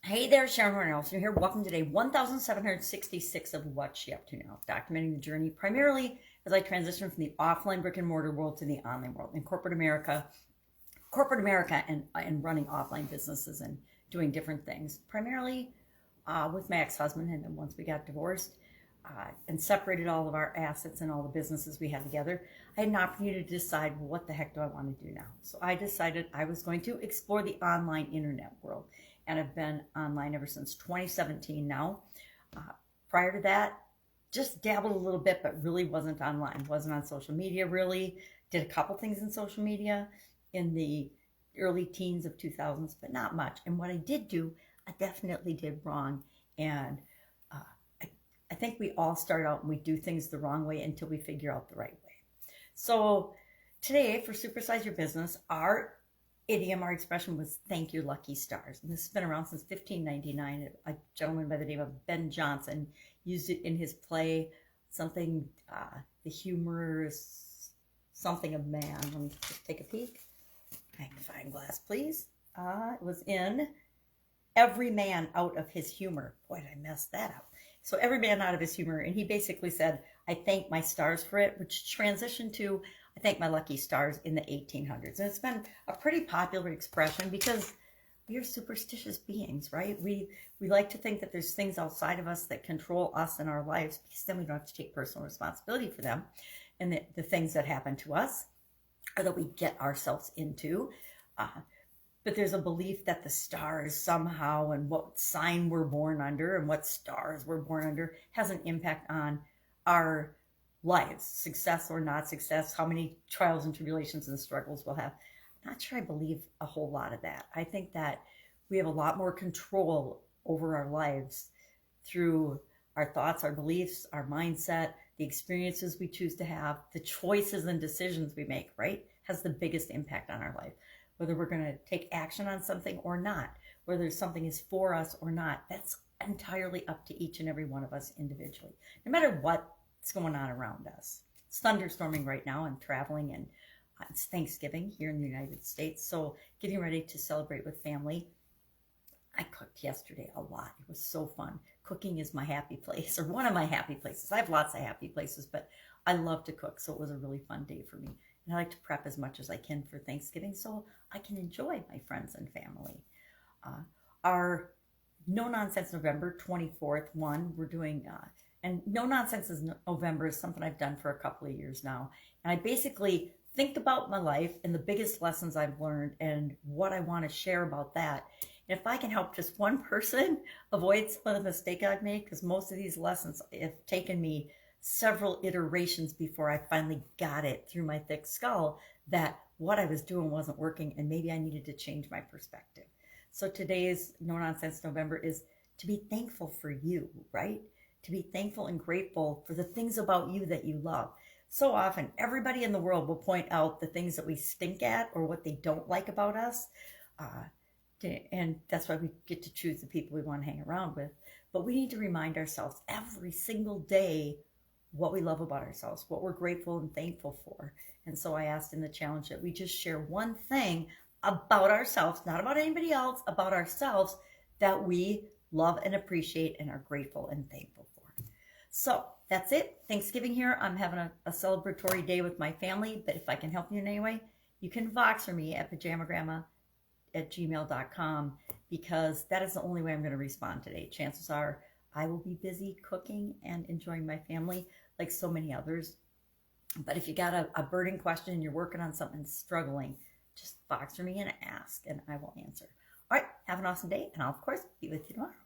Hey there, Sharon Horne-Ellstrom here. Welcome to day 1766 of What's She Up To Now, documenting the journey primarily as I transition from the offline brick and mortar world to the online world in corporate America and running offline businesses and doing different things, primarily with my ex-husband. And then once we got divorced and separated all of our assets and all the businesses we had together, I had an opportunity to decide, well, what the heck do I want to do now? So I decided I was going to explore the online internet world. And I've been online ever since 2017 now. Prior to that, just dabbled a little bit, but really wasn't online. Wasn't on social media really. Did a couple things in social media in the early teens of 2000s, but not much. And what I did do, I definitely did wrong. And I think we all start out and we do things the wrong way until we figure out the right way. So today for Supersize Your Business, our idiom, our expression was thank your lucky stars. And this has been around since 1599. A gentleman by the name of Ben Jonson used it in his play, something, the humorous something of man. Let me just take a peek. Magnifying glass, please. It was in Every Man Out of His Humor. Boy, did I mess that up. So Every Man Out of His Humor. And he basically said, I thank my stars for it, which transitioned to I thank my lucky stars in the 1800s. And it's been a pretty popular expression because we are superstitious beings, right? We like to think that there's things outside of us that control us and our lives because then we don't have to take personal responsibility for them and the things that happen to us or that we get ourselves into. But there's a belief that the stars somehow and what sign we're born under and what stars we're born under has an impact on our lives, success or not success, how many trials and tribulations and struggles we'll have. I'm not sure I believe a whole lot of that. I think that we have a lot more control over our lives through our thoughts, our beliefs, our mindset, the experiences we choose to have, the choices and decisions we make, right? Has the biggest impact on our life. Whether we're going to take action on something or not, whether something is for us or not, that's entirely up to each and every one of us individually. No matter what's going on around us. It's thunderstorming right now. I'm traveling and it's Thanksgiving here in the United States. So getting ready to celebrate with family. I cooked yesterday a lot. It was so fun. Cooking is my happy place, or one of my happy places. I have lots of happy places, but I love to cook. So it was a really fun day for me. And I like to prep as much as I can for Thanksgiving so I can enjoy my friends and family. Our No Nonsense November 24th one, we're doing and No Nonsense is November is something I've done for a couple of years now. And I basically think about my life and the biggest lessons I've learned and what I want to share about that. And if I can help just one person avoid some of the mistake I've made, because most of these lessons have taken me several iterations before I finally got it through my thick skull that what I was doing wasn't working and maybe I needed to change my perspective. So today's No Nonsense November is to be thankful for you, right? To be thankful and grateful for the things about you that you love. So often, everybody in the world will point out the things that we stink at or what they don't like about us. And that's why we get to choose the people we want to hang around with. But we need to remind ourselves every single day what we love about ourselves, what we're grateful and thankful for. And so I asked in the challenge that we just share one thing about ourselves, not about anybody else, about ourselves that we love and appreciate and are grateful and thankful for. So that's it. Thanksgiving here. I'm having a celebratory day with my family, but if I can help you in any way, you can Voxer me at pajamagrandma@gmail.com because that is the only way I'm going to respond today. Chances are I will be busy cooking and enjoying my family like so many others. But if you got a burning question and you're working on something struggling, just Voxer me and ask and I will answer. All right, have an awesome day and I'll of course be with you tomorrow.